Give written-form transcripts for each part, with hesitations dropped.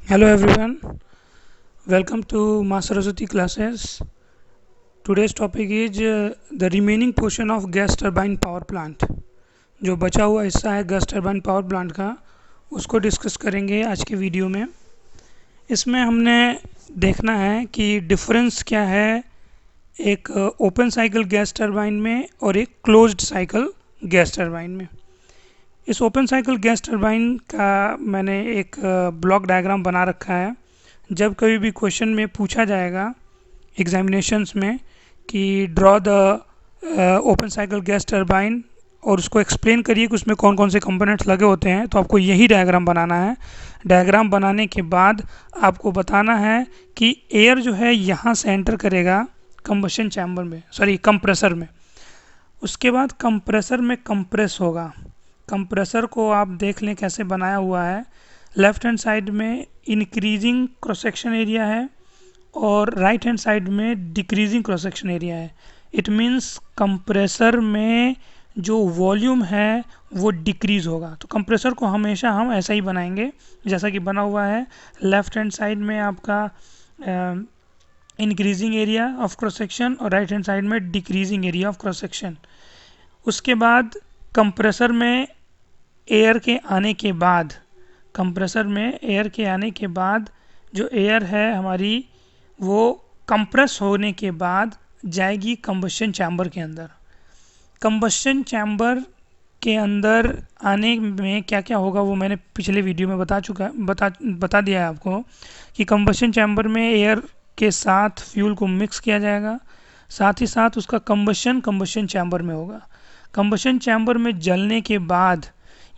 Hello everyone, welcome to Master Saraswati classes. Today's topic is the remaining portion of gas turbine power plant. जो बचा हुआ हिस्सा है gas turbine power plant का उसको discuss करेंगे आज के वीडियो में। इसमें हमने देखना है कि डिफरेंस क्या है एक ओपन साइकिल गैस टरबाइन में और एक क्लोज्ड साइकिल गैस टरबाइन में। इस ओपन साइकिल गैस टरबाइन का मैंने एक ब्लॉक डायग्राम बना रखा है। जब कभी भी क्वेश्चन में पूछा जाएगा एग्जामिनेशंस में कि draw the open cycle gas turbine और उसको एक्सप्लेन करिए कि उसमें कौन कौन से कंपोनेंट्स लगे होते हैं, तो आपको यही डायग्राम बनाना है। डायग्राम बनाने के बाद आपको बताना है कि एयर जो है यहाँ से एंटर करेगा कंबशन चैम्बर में, कंप्रेसर में। उसके बाद कंप्रेसर में कंप्रेस होगा। कंप्रेसर को आप देख लें कैसे बनाया हुआ है। लेफ्ट हैंड साइड में इंक्रीजिंग क्रॉस सेक्शन एरिया है और राइट हैंड साइड में डिक्रीजिंग क्रॉस सेक्शन एरिया है। इट मीन्स कंप्रेसर में जो वॉल्यूम है वो डिक्रीज होगा। तो कंप्रेसर को हमेशा हम ऐसा ही बनाएंगे जैसा कि बना हुआ है। लेफ्ट हैंड साइड में आपका increasing area of cross section और राइट हैंड साइड में decreasing area of cross section. उसके बाद कंप्रेसर में एयर के आने के बाद जो एयर है हमारी वो कंप्रेस होने के बाद जाएगी कंबशन चैम्बर के अंदर। कंबशन चैम्बर के अंदर आने में क्या क्या होगा वो मैंने पिछले वीडियो में बता दिया है आपको कि कंबशन चैम्बर में एयर के साथ फ्यूल को मिक्स किया जाएगा, साथ ही साथ उसका कंबशन चैम्बर में होगा। कंबशन चैम्बर में जलने के बाद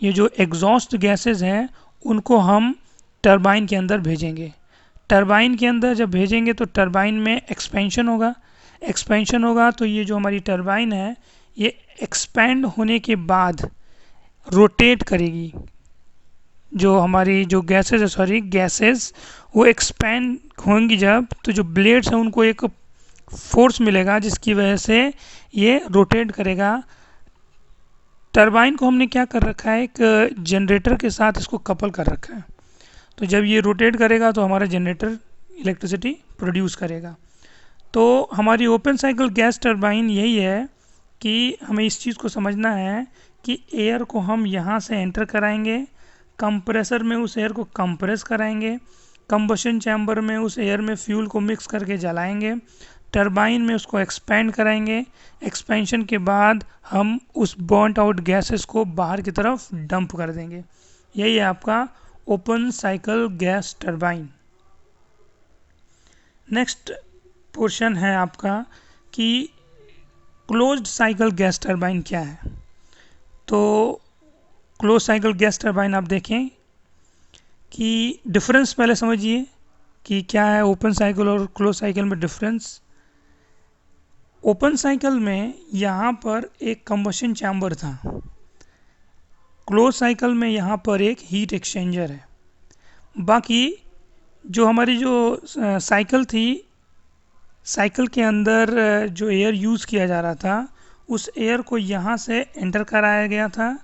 ये जो एग्जॉस्ट गैसेस हैं उनको हम टरबाइन के अंदर भेजेंगे। टरबाइन के अंदर जब भेजेंगे तो टरबाइन में एक्सपेंशन होगा तो ये जो हमारी टरबाइन है ये एक्सपेंड होने के बाद रोटेट करेगी। जो हमारी जो गैसेस वो एक्सपेंड होंगी जब, तो जो ब्लेड्स हैं उनको एक फोर्स मिलेगा जिसकी वजह से ये रोटेट करेगा। टरबाइन को हमने क्या कर रखा है, एक जनरेटर के साथ इसको कपल कर रखा है। तो जब ये रोटेट करेगा तो हमारा जनरेटर इलेक्ट्रिसिटी प्रोड्यूस करेगा। तो हमारी ओपन साइकिल गैस टरबाइन यही है कि हमें इस चीज़ को समझना है कि एयर को हम यहाँ से एंटर कराएंगे, कंप्रेसर में उस एयर को कंप्रेस कराएंगे, कंबशन चैम्बर में उस एयर में फ्यूल को मिक्स करके जलाएंगे, टरबाइन में उसको एक्सपेंड कराएंगे। एक्सपेंशन के बाद हम उस बर्नट आउट गैसेस को बाहर की तरफ डंप कर देंगे। यही है आपका open cycle gas turbine. Next portion है आपका कि क्लोज्ड साइकिल गैस टरबाइन क्या है। तो क्लोज साइकिल गैस टरबाइन आप देखें कि डिफरेंस पहले समझिए कि क्या है ओपन साइकिल और क्लोज साइकिल में डिफरेंस। ओपन साइकिल में यहाँ पर एक कंबशन चैम्बर था, क्लोज साइकिल में यहाँ पर एक हीट एक्सचेंजर है। बाकी जो हमारी जो साइकिल थी, साइकिल के अंदर जो एयर यूज़ किया जा रहा था उस एयर को यहाँ से एंटर कराया गया था,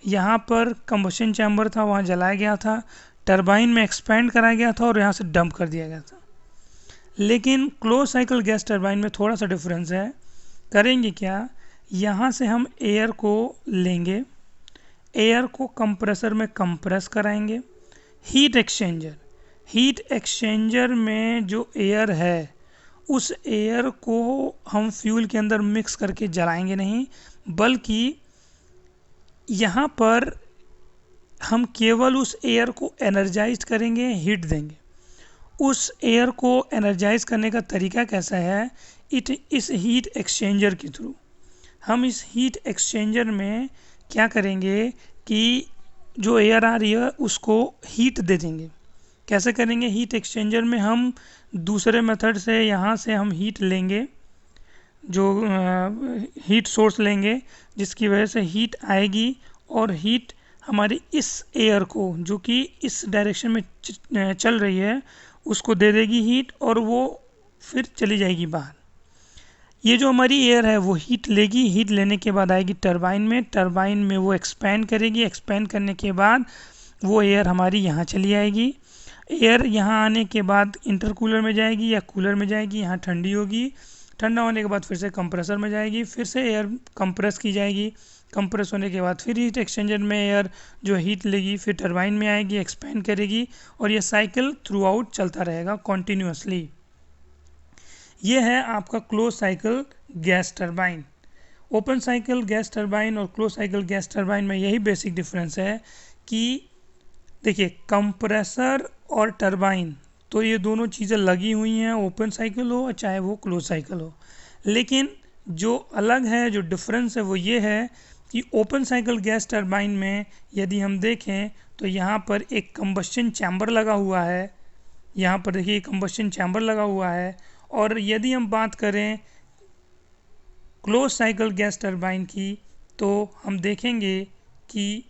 यहाँ पर कंबशन चैम्बर था वहाँ जलाया गया था, टरबाइन में एक्सपेंड कराया गया था और यहाँ से डंप कर दिया गया था। लेकिन क्लोज साइकिल गैस टरबाइन में थोड़ा सा डिफरेंस है। करेंगे क्या, यहाँ से हम एयर को लेंगे, एयर को कंप्रेसर में कंप्रेस कराएंगे। हीट एक्सचेंजर में जो एयर है उस एयर को हम फ्यूल के अंदर मिक्स करके जलाएंगे नहीं, बल्कि यहाँ पर हम केवल उस एयर को एनर्जाइज करेंगे, हीट देंगे। उस एयर को एनर्जाइज करने का तरीका कैसा है, इस हीट एक्सचेंजर के थ्रू। हम इस हीट एक्सचेंजर में क्या करेंगे कि जो एयर आ रही है उसको हीट दे देंगे। कैसे करेंगे, हीट एक्सचेंजर में हम दूसरे मेथड से यहाँ से हम हीट लेंगे, जो हीट सोर्स लेंगे जिसकी वजह से हीट आएगी और हीट हमारी इस एयर को जो कि इस डायरेक्शन में चल रही है उसको दे देगी हीट और वो फिर चली जाएगी बाहर। ये जो हमारी एयर है वो हीट लेगी, हीट लेने के बाद आएगी टरबाइन में वो एक्सपेंड करेगी, एक्सपेंड करने के बाद वो एयर हमारी यहाँ चली आएगी। एयर यहाँ आने के बाद इंटरकूलर में जाएगी या कूलर में जाएगी, यहाँ ठंडी होगी, ठंडा होने के बाद फिर से कंप्रेसर में जाएगी, फिर से एयर कंप्रेस की जाएगी, कंप्रेस होने के बाद फिर हीट एक्सचेंजर में एयर जो हीट लेगी फिर टरबाइन में आएगी, एक्सपेंड करेगी और ये साइकिल थ्रू आउट चलता रहेगा कॉन्टीन्यूसली। ये है आपका close cycle gas turbine. Open cycle gas turbine और क्लोज साइकिल गैस टरबाइन में यही बेसिक डिफरेंस है कि देखिए कंप्रेसर और टरबाइन तो ये दोनों चीज़ें लगी हुई हैं, ओपन साइकिल हो चाहे वो क्लोज साइकिल हो, लेकिन जो अलग है, जो डिफरेंस है वो ये है कि ओपन साइकिल गैस टरबाइन में यदि हम देखें तो यहाँ पर एक कंबस्शन चैम्बर लगा हुआ है, यहाँ पर देखिए कंबस्शन चैम्बर लगा हुआ है। और यदि हम बात करें क्लोज साइकिल गैस टरबाइन की तो हम देखेंगे कि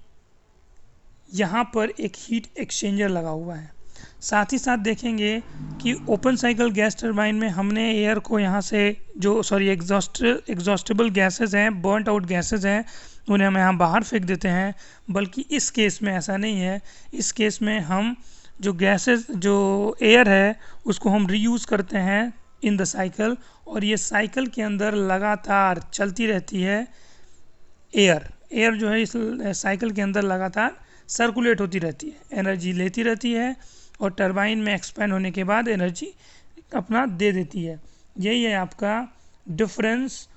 यहाँ पर एक हीट एक्सचेंजर लगा हुआ है। साथ ही साथ देखेंगे कि ओपन साइकिल गैस टरबाइन में हमने एयर को यहाँ से जो एग्जॉस्टेबल गैसेस हैं, बर्नट आउट गैसेस हैं, उन्हें हम यहाँ बाहर फेंक देते हैं, बल्कि इस केस में ऐसा नहीं है। इस केस में हम जो गैसेस जो एयर है उसको हम रीयूज़ करते हैं इन द साइकिल, और ये साइकिल के अंदर लगातार चलती रहती है। एयर जो है इस साइकिल के अंदर लगातार सर्कुलेट होती रहती है, एनर्जी लेती रहती है और टरबाइन में एक्सपेंड होने के बाद एनर्जी अपना दे देती है। यही है आपका difference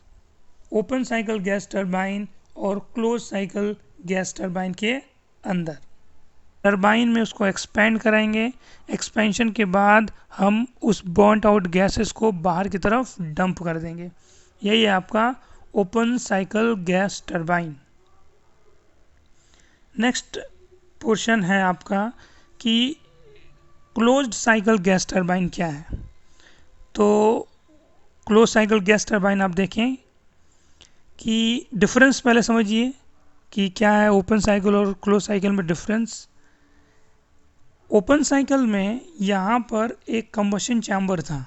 open cycle gas turbine और क्लोज साइकिल गैस टरबाइन के अंदर। टरबाइन में उसको एक्सपेंड कराएंगे, एक्सपेंशन के बाद हम उस बर्नट आउट गैसेस को बाहर की तरफ डंप कर देंगे। यही है आपका open cycle gas turbine. Next portion है आपका कि क्लोज्ड साइकिल गैस टरबाइन क्या है। तो क्लोज साइकिल गैस टरबाइन आप देखें कि डिफरेंस पहले समझिए कि क्या है ओपन साइकिल और क्लोज साइकिल में डिफरेंस। ओपन साइकिल में यहाँ पर एक कंबशन चैम्बर था,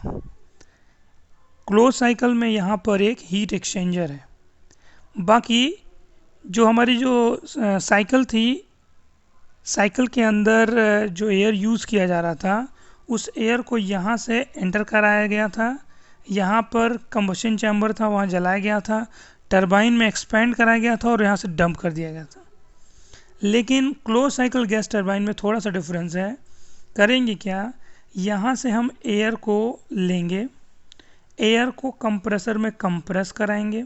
क्लोज साइकिल में यहाँ पर एक हीट एक्सचेंजर है। बाकी जो हमारी जो साइकिल थी, साइकिल के अंदर जो एयर यूज़ किया जा रहा था उस एयर को यहाँ से एंटर कराया गया था, यहाँ पर कंबशन चैम्बर था वहाँ जलाया गया था, टरबाइन में एक्सपेंड कराया गया था और यहाँ से डंप कर दिया गया था। लेकिन क्लोज साइकिल गैस टरबाइन में थोड़ा सा डिफरेंस है। करेंगे क्या, यहाँ से हम एयर को लेंगे, एयर को कंप्रेसर में कंप्रेस कराएंगे,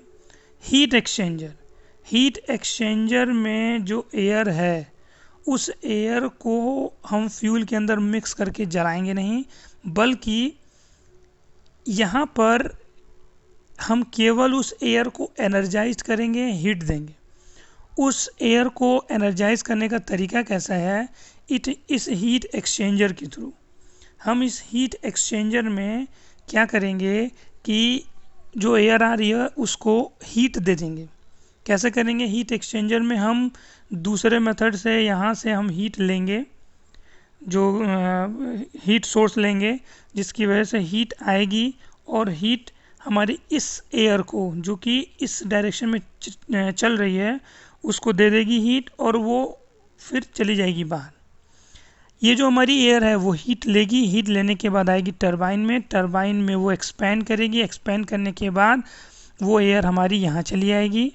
हीट एक्सचेंजर में जो एयर है उस एयर को हम फ्यूल के अंदर मिक्स करके जलाएंगे नहीं, बल्कि यहाँ पर हम केवल उस एयर को एनर्जाइज करेंगे, हीट देंगे। उस एयर को एनर्जाइज करने का तरीका कैसा है, इस हीट एक्सचेंजर के थ्रू। हम इस हीट एक्सचेंजर में क्या करेंगे कि जो एयर आ रही है उसको हीट दे देंगे। कैसे करेंगे, हीट एक्सचेंजर में हम दूसरे मेथड से यहाँ से हम हीट लेंगे, जो हीट सोर्स लेंगे जिसकी वजह से हीट आएगी और हीट हमारी इस एयर को जो कि इस डायरेक्शन में चल रही है उसको दे देगी हीट, और वो फिर चली जाएगी बाहर। ये जो हमारी एयर है वो हीट लेगी, हीट लेने के बाद आएगी टरबाइन में वो एक्सपेंड करेगी, एक्सपेंड करने के बाद वो एयर हमारी यहाँ चली आएगी।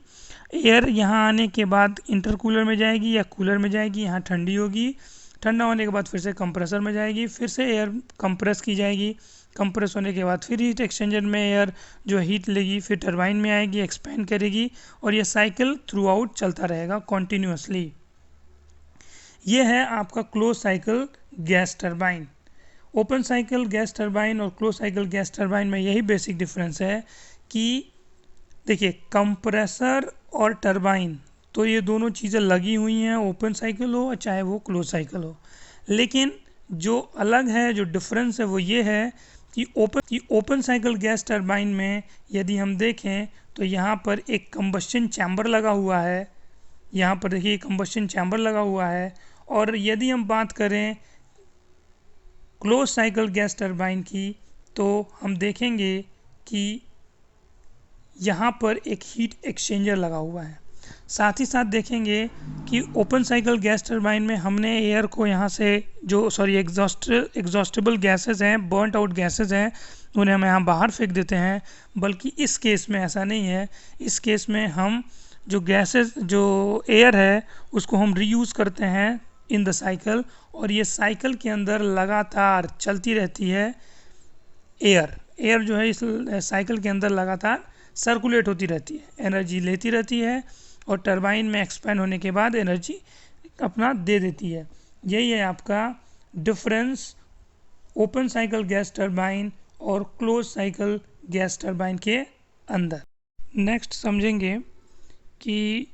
एयर यहाँ आने के बाद इंटरकूलर में जाएगी या कूलर में जाएगी, यहाँ ठंडी होगी, ठंडा होने के बाद फिर से कंप्रेसर में जाएगी, फिर से एयर कंप्रेस की जाएगी, कंप्रेस होने के बाद फिर हीट एक्सचेंजर में एयर जो हीट लेगी फिर टरबाइन में आएगी, एक्सपेंड करेगी और ये साइकिल थ्रू आउट चलता रहेगा कॉन्टीन्यूसली। ये है आपका close cycle gas turbine. Open cycle gas turbine और क्लोज साइकिल गैस टरबाइन में यही बेसिक डिफरेंस है कि देखिए कंप्रेसर और टरबाइन तो ये दोनों चीज़ें लगी हुई हैं, ओपन साइकिल हो चाहे वो क्लोज साइकिल हो, लेकिन जो अलग है, जो डिफरेंस है वो ये है कि ओपन साइकिल गैस टरबाइन में यदि हम देखें तो यहाँ पर एक कंबस्शन चैम्बर लगा हुआ है, यहाँ पर देखिए कंबस्शन चैम्बर लगा हुआ है। और यदि हम बात करें क्लोज साइकिल गैस टरबाइन की तो हम देखेंगे कि यहाँ पर एक हीट एक्सचेंजर लगा हुआ है। साथ ही साथ देखेंगे कि ओपन साइकिल गैस टरबाइन में हमने एयर को यहाँ से जो एग्जॉस्टेबल गैसेस हैं, बर्नट आउट गैसेस हैं, उन्हें हम यहाँ बाहर फेंक देते हैं। बल्कि इस केस में ऐसा नहीं है। इस केस में हम जो एयर है उसको हम रीयूज़ करते हैं इन द साइकिल, और ये साइकिल के अंदर लगातार चलती रहती है। एयर जो है इस साइकिल के अंदर लगातार सर्कुलेट होती रहती है, एनर्जी लेती रहती है और टरबाइन में एक्सपेंड होने के बाद एनर्जी अपना दे देती है। यही है आपका difference open cycle gas turbine और क्लोज साइकिल गैस टरबाइन के अंदर। नेक्स्ट समझेंगे कि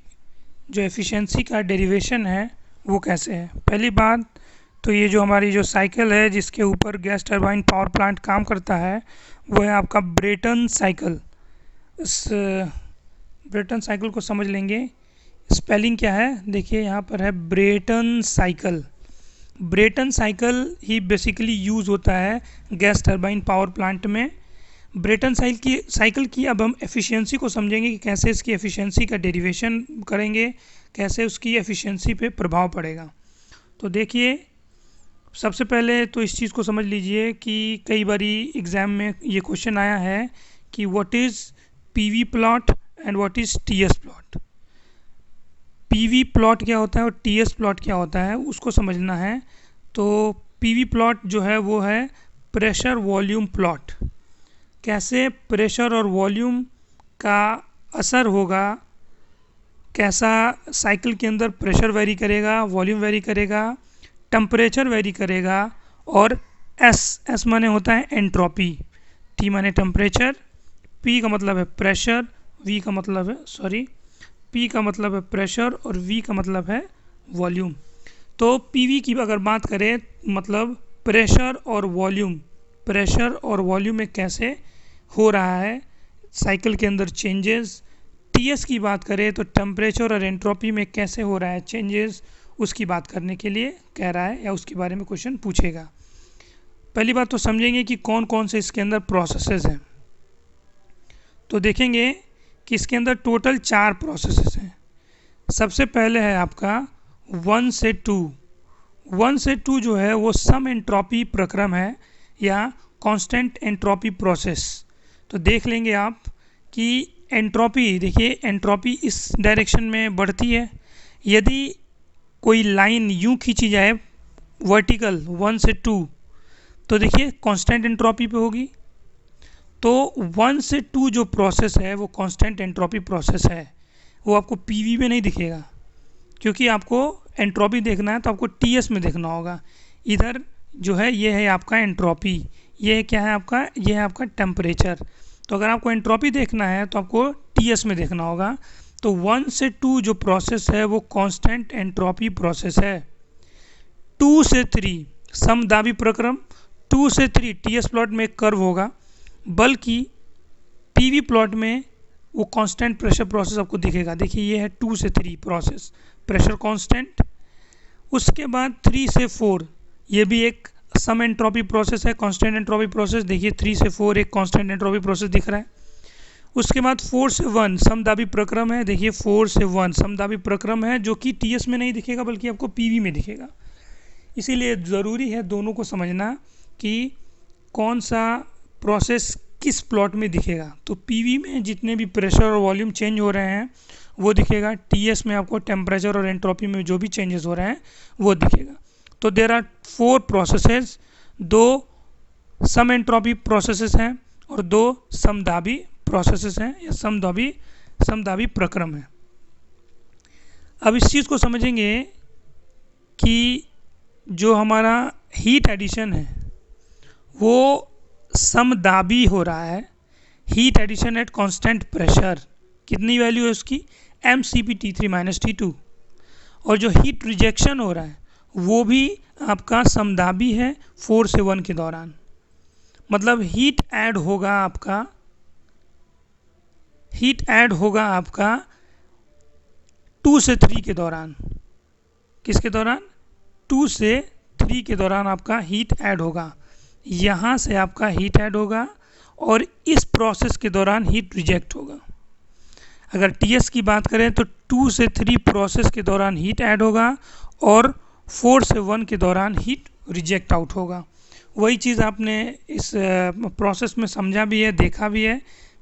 जो एफिशिएंसी का डेरिवेशन है वो कैसे है। पहली बात तो ये जो हमारी जो साइकिल है जिसके ऊपर गैस टरबाइन पावर प्लांट काम करता है वो है आपका ब्रेटन साइकिल। इस ब्रेटन साइकिल को समझ लेंगे। स्पेलिंग क्या है देखिए, यहाँ पर है ब्रेटन साइकिल। ब्रेटन साइकिल ही बेसिकली यूज़ होता है गैस टरबाइन पावर प्लांट में। ब्रेटन साइकिल की अब हम एफिशिएंसी को समझेंगे कि कैसे इसकी एफिशिएंसी का डेरिवेशन करेंगे, कैसे उसकी एफिशिएंसी पे प्रभाव पड़ेगा। तो देखिए, सबसे पहले तो इस चीज़ को समझ लीजिए कि कई बारी एग्ज़ाम में ये क्वेश्चन आया है कि what is PV plot and what is TS plot. PV plot क्या होता है और टीएस प्लॉट क्या होता है उसको समझना है। तो पीवी प्लॉट जो है वो है प्रेशर वॉल्यूम प्लॉट। कैसे प्रेशर और वॉल्यूम का असर होगा, कैसा साइकिल के अंदर प्रेशर वेरी करेगा, वॉल्यूम वेरी करेगा, टेम्परेचर वेरी करेगा, और एस माने होता है एंट्रोपी, टी माने टेम्परेचर, पी का मतलब है प्रेशर, वी का मतलब है पी का मतलब है प्रेशर और वी का मतलब है वॉल्यूम। तो पीवी की अगर बात करें मतलब प्रेशर और वॉल्यूम में कैसे हो रहा है साइकिल के अंदर चेंजेस। टीएस की बात करें तो टेम्परेचर और एंट्रोपी में कैसे हो रहा है चेंजेस, उसकी बात करने के लिए कह रहा है या उसके बारे में क्वेश्चन पूछेगा। पहली बात तो समझेंगे कि कौन कौन से इसके अंदर प्रोसेसेस हैं। तो देखेंगे कि इसके अंदर टोटल 4 प्रोसेसेस हैं। सबसे पहले है आपका 1 से 2। 1 से 2 जो है वो सम एंट्रोपी प्रक्रम है या कांस्टेंट एंट्रोपी प्रोसेस। तो देख लेंगे आप कि एंट्रोपी, देखिए एंट्रोपी इस डायरेक्शन में बढ़ती है। यदि कोई लाइन यूं खींची जाए वर्टिकल 1 से 2 तो देखिए कांस्टेंट एंट्रोपी पे होगी। तो 1 से 2 जो प्रोसेस है वो कांस्टेंट एंट्रोपी प्रोसेस है। वो आपको पीवी में नहीं दिखेगा क्योंकि आपको एंट्रोपी देखना है तो आपको टीएस में देखना होगा। इधर जो है ये है आपका एंट्रोपी, ये क्या है आपका, ये है आपका टेम्परेचर। तो अगर आपको एंट्रोपी देखना है तो आपको टीएस में देखना होगा। तो 1 से 2 जो प्रोसेस है वो कांस्टेंट एंट्रोपी प्रोसेस है। 2 से 3 समदाबी प्रक्रम। 2 से 3 टीएस प्लॉट में कर्व होगा, बल्कि पीवी प्लॉट में वो कांस्टेंट प्रेशर प्रोसेस आपको दिखेगा। देखिए ये है 2 से 3 प्रोसेस, प्रेशर कांस्टेंट। उसके बाद 3 से 4 ये भी एक सम एंट्रोपी प्रोसेस है, कांस्टेंट एंट्रोपी प्रोसेस। देखिए 3 से 4 एक कांस्टेंट एंट्रोपी प्रोसेस दिख रहा है। उसके बाद 4 से 1 समदाबी प्रक्रम है। देखिए 4 से 1 समदाबी प्रक्रम है जो कि टीएस में नहीं दिखेगा बल्कि आपको पीवी में दिखेगा। इसीलिए ज़रूरी है दोनों को समझना कि कौन सा प्रोसेस किस प्लॉट में दिखेगा। तो पीवी में जितने भी प्रेशर और वॉल्यूम चेंज हो रहे हैं वो दिखेगा, टीएस में आपको टेम्परेचर और एंट्रोपी में जो भी चेंजेस हो रहे हैं वो दिखेगा। तो देयर आर 4 प्रोसेसेस, 2 सम एंट्रोपी प्रोसेसेस हैं और 2 समदाबी प्रोसेसेस हैं या समदाबी प्रक्रम है। अब इस चीज़ को समझेंगे कि जो हमारा हीट एडिशन है वो समदाबी हो रहा है। Heat addition at constant pressure, कितनी वैल्यू है उसकी, mCp T3 - T2। और जो हीट रिजेक्शन हो रहा है वो भी आपका समदाबी है 4 से 1 के दौरान। मतलब हीट ऐड होगा आपका 2 से 3 के दौरान। किसके दौरान, 2 से 3 के दौरान आपका हीट ऐड होगा। यहाँ से आपका हीट ऐड होगा और इस प्रोसेस के दौरान हीट रिजेक्ट होगा। अगर TS की बात करें तो 2 से 3 प्रोसेस के दौरान हीट ऐड होगा और 4 से 1 के दौरान हीट रिजेक्ट आउट होगा। वही चीज़ आपने इस प्रोसेस में समझा भी है, देखा भी है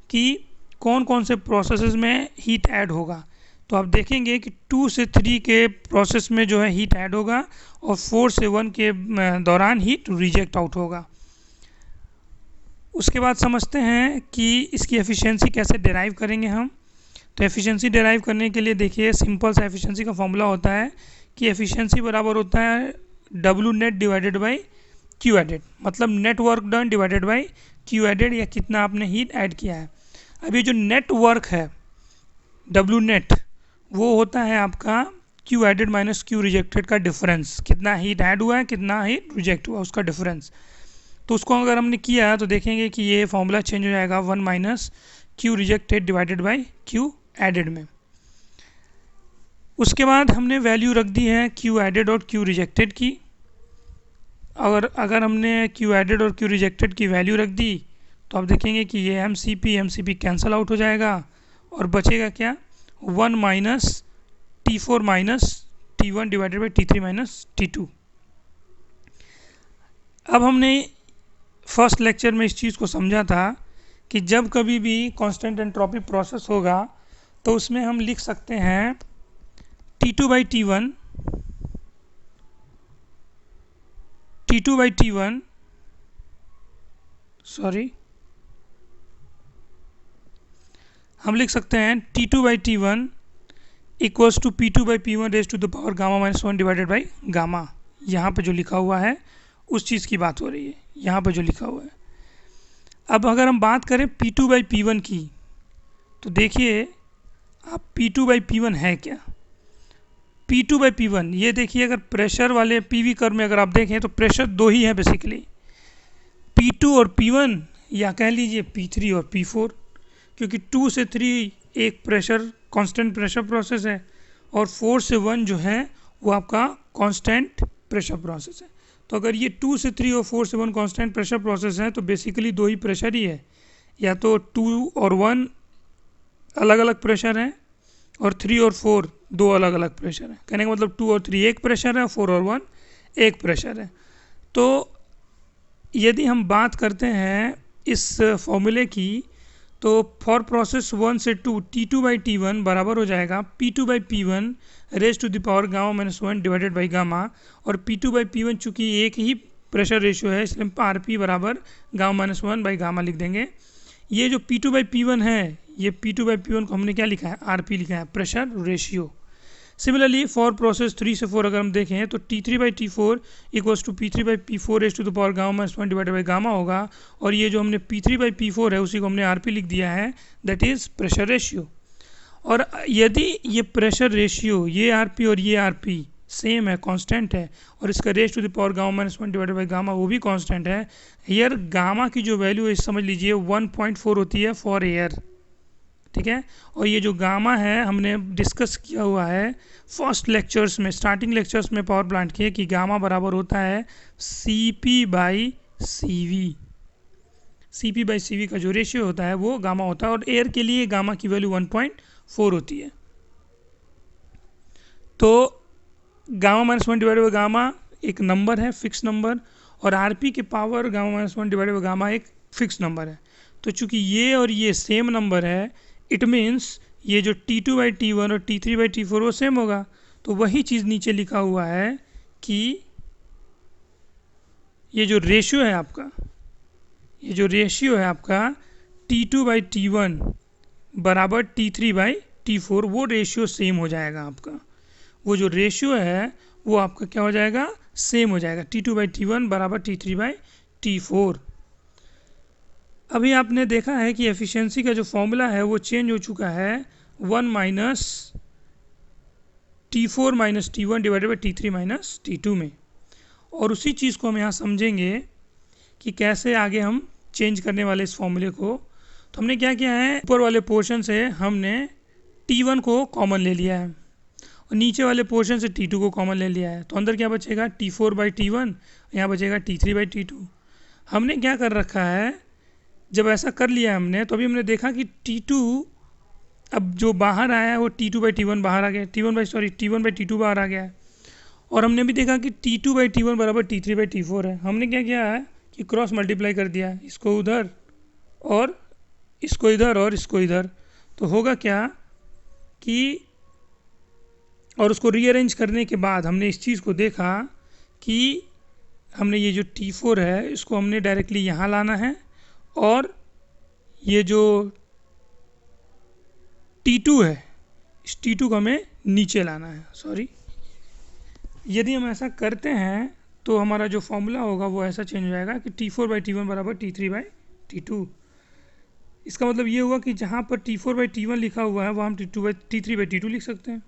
कि कौन कौन से प्रोसेसेस में हीट ऐड होगा। तो आप देखेंगे कि 2 से 3 के प्रोसेस में जो है हीट ऐड होगा और 4 से 1 के दौरान हीट रिजेक्ट आउट होगा। उसके बाद समझते हैं कि इसकी एफिशिएंसी कैसे डिराइव करेंगे हम। तो एफिशिएंसी डिराइव करने के लिए देखिए सिंपल सा एफिशिएंसी का फॉर्मूला होता है कि एफिशिएंसी बराबर होता है W net divided by Q added, मतलब net work done divided by Q added, या कितना आपने हीट ऐड किया है। अब ये जो नेट वर्क है डब्ल्यू नेट, वो होता है आपका Q added minus Q rejected का डिफरेंस, कितना हीट ऐड हुआ है कितना हीट रिजेक्ट हुआ उसका डिफरेंस। तो उसको अगर हमने किया तो देखेंगे कि ये फॉर्मूला चेंज हो जाएगा 1 minus Q rejected divided by Q added में। उसके बाद हमने वैल्यू रख दी है क्यू एडेड और क्यू रिजेक्टेड की। अगर हमने क्यू एडेड और क्यू रिजेक्टेड की वैल्यू रख दी तो आप देखेंगे कि ये M C P cancel out हो जाएगा और बचेगा क्या 1 minus T4 minus T1 divided by T3 minus T2। अब हमने फर्स्ट लेक्चर में इस चीज़ को समझा था कि जब कभी भी कांस्टेंट एंट्रोपी प्रोसेस होगा तो उसमें हम लिख सकते हैं T2 बाई T1 हम लिख सकते हैं T2 by T1 equals to P2 by P1 raise to the power gamma minus 1 divided by gamma. यहाँ पे जो लिखा हुआ है उस चीज़ की बात हो रही है, यहाँ पे जो लिखा हुआ है। अब अगर हम बात करें P2 बाई P1 की तो देखिए आप P2 बाई P1 है क्या। P2 बाई P1 ये देखिए, अगर प्रेशर वाले PV कर्व में अगर आप देखें तो प्रेशर दो ही है बेसिकली, P2 और P1, या कह लीजिए P3 और P4, क्योंकि 2 से 3 एक प्रेशर कांस्टेंट प्रेशर प्रोसेस है और 4 से 1 जो है वो आपका कांस्टेंट प्रेशर प्रोसेस है। तो अगर ये 2 से 3 और 4 से 1 कांस्टेंट प्रेशर प्रोसेस है तो बेसिकली दो ही प्रेशर ही है, या तो 2 और 1 अलग अलग प्रेशर है और 3 और 4 दो अलग अलग प्रेशर है। कहने का मतलब 2 और 3 एक प्रेशर है, 4 और 1 एक प्रेशर है। तो यदि हम बात करते हैं इस फॉर्मूले की तो फॉर प्रोसेस 1 से 2 T2 बाई T1 बराबर हो जाएगा P2 by P1 raise to the power gamma minus 1 divided by gamma. और P2 बाई P1 चूँकि एक ही प्रेशर रेशियो है इसलिए हम RP बराबर गामा माइनस 1 बाई गामा लिख देंगे। ये जो P2 बाई P1 है, ये P2 बाई P1 को हमने क्या लिखा है, RP लिखा है, pressure ratio. Similarly for process 3 से 4 अगर हम देखें तो T3 by T4 equals to P3 by P4 raise to the power gamma minus 1 divided by gamma होगा। और ये जो हमने P3 बाई P4 है उसी को हमने RP लिख दिया है, दैट इज़ प्रेशर रेशियो। और यदि ये प्रेशर रेशियो, ये RP और ये RP सेम है, कांस्टेंट है, और इसका raise to the power gamma minus 1 divided by gamma वो भी कांस्टेंट है, हियर गामा की जो वैल्यू है समझ लीजिए 1.4 होती है फॉर एयर, ठीक है। और ये जो गामा है हमने डिस्कस किया हुआ है फर्स्ट लेक्चर्स में, स्टार्टिंग लेक्चर्स में पावर प्लांट के, कि गामा बराबर होता है CP by CV। CP by CV का जो रेशियो होता है वो गामा होता है, और एयर के लिए गामा की वैल्यू 1.4 होती है। तो gamma minus 1 divided by gamma एक नंबर है, फिक्स नंबर, और RP के power gamma minus 1 divided by gamma एक फिक्स नंबर है। तो चूंकि ये और ये सेम नंबर है, इट मीन्स ये जो T2 बाई T1 और T3 बाई T4 वो सेम होगा। तो वही चीज़ नीचे लिखा हुआ है कि ये जो रेशियो है आपका, ये जो रेशियो है आपका T2 बाई T1 बराबर T3 बाई T4, वो रेशियो सेम हो जाएगा आपका। वो जो रेशियो है वो आपका क्या हो जाएगा, सेम हो जाएगा, T2 बाई T1 बराबर T3 बाई T4। अभी आपने देखा है कि एफिशिएंसी का जो फॉर्मूला है वो चेंज हो चुका है 1 minus T4 minus T1 divided by T3 minus T2 में। और उसी चीज़ को हम यहाँ समझेंगे कि कैसे आगे हम चेंज करने वाले इस फॉर्मूले को। तो हमने क्या किया है, ऊपर वाले पोर्शन से हमने T1 को कॉमन ले लिया है और नीचे वाले पोर्शन से T2 को कॉमन ले लिया है। तो अंदर क्या बचेगा, T4 बाई T1, यहाँ बचेगा T3 बाई T2। हमने क्या कर रखा है, जब ऐसा कर लिया हमने तो अभी हमने देखा कि T2 अब जो बाहर आया है वो T2/T1 बाहर आ गया, T1/T2 बाहर आ गया है। और हमने भी देखा कि T2/T1 बराबर T3/T4 है। हमने क्या किया है कि क्रॉस मल्टीप्लाई कर दिया, इसको उधर और इसको इधर और इसको इधर, तो होगा क्या कि, और उसको रीअरेंज करने के बाद हमने इस चीज़ को देखा कि हमने ये जो T4 है इसको हमने डायरेक्टली यहाँ लाना है, और ये जो T2 है इस T2 को हमें नीचे लाना है, सॉरी। यदि हम ऐसा करते हैं तो हमारा जो फॉर्मूला होगा वो ऐसा चेंज हो जाएगा कि T4/T1 बराबर T3/T2। इसका मतलब ये हुआ कि जहाँ पर T4/T1 लिखा हुआ है वहाँ हम T3/T2 लिख सकते हैं।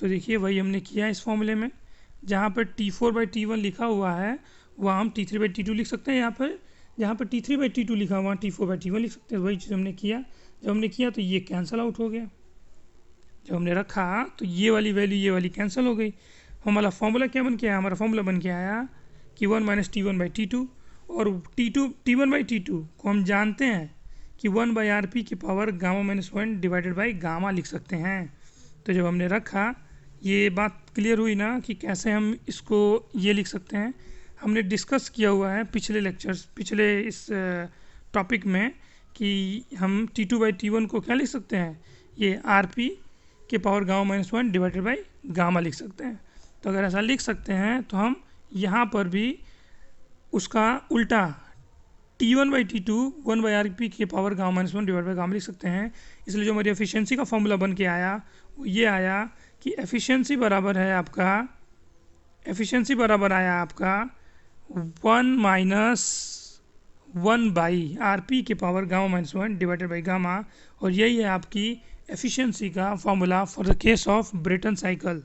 तो देखिए वही हमने किया इस फॉर्मूले में, जहाँ पर T4/T1 लिखा हुआ है वहाँ हम T3/T2 लिख सकते हैं, यहाँ पर जहाँ पर T3/T2 लिखा हुआ T4/T1 लिख सकते हैं। वही चीज़ हमने किया। जब हमने किया तो ये कैंसिल आउट हो गया, जब हमने रखा तो ये वाली वैल्यू ये वाली कैंसिल हो गई। हमारा फॉर्मूला क्या बन के आया, हमारा फॉर्मूला बन के आया कि 1 - T1/T2, और T1/T2 को हम जानते हैं कि 1/RP की पावर गामा-1 डिवाइडेड बाई गामा लिख सकते हैं। तो जब हमने रखा, ये बात क्लियर हुई ना कि कैसे हम इसको ये लिख सकते हैं। हमने डिस्कस किया हुआ है पिछले लेक्चर्स, पिछले इस टॉपिक में, कि हम T2/T1 को क्या लिख सकते हैं, ये RP के पावर गामा-1 डिवाइडेड बाई गामा लिख सकते हैं। तो अगर ऐसा लिख सकते हैं तो हम यहाँ पर भी उसका उल्टा T1/T2 1/RP के पावर गामा-1 डिवाइड बाई गामा लिख सकते हैं। इसलिए जो हमारी एफिशिएंसी का फॉर्मूला बन के आया वो ये आया कि एफिशिएंसी बराबर आया आपका 1-1/RP के पावर गामा-1 डिवाइडेड बाई गामा, और यही है आपकी एफिशिएंसी का formula for the case of Brayton cycle.